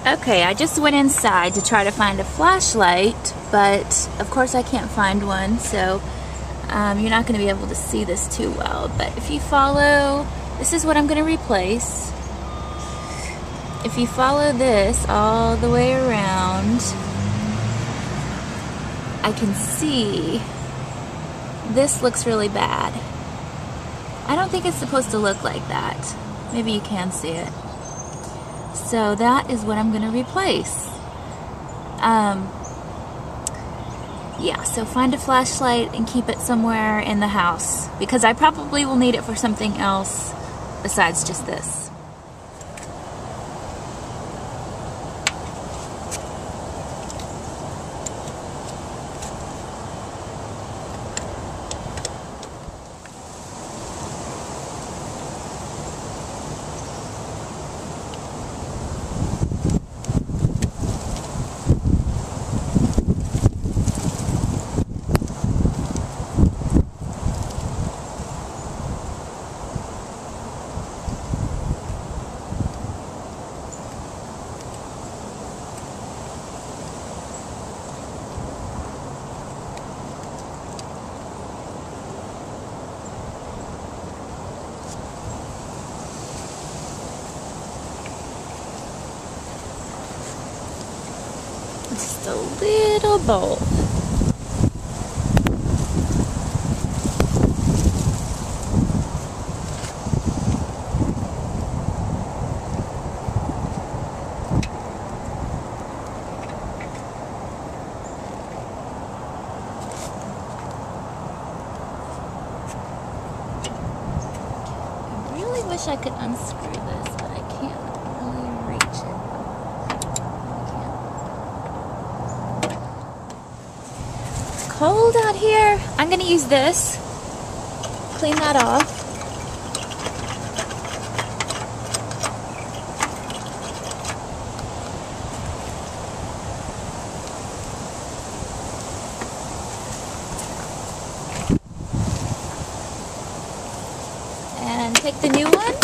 Okay, I just went inside to try to find a flashlight, but of course I can't find one, so you're not going to be able to see this too well. But if you follow, this is what I'm going to replace. If you follow this all the way around, I can see this looks really bad. I don't think it's supposed to look like that. Maybe you can see it. So that is what I'm going to replace. Yeah, so find a flashlight and keep it somewhere in the house, because I probably will need it for something else besides just this. Just a little bolt. I really wish I could unscrew this, but I can't really reach it. Cold out here. I'm going to use this. Clean that off. And take the new one.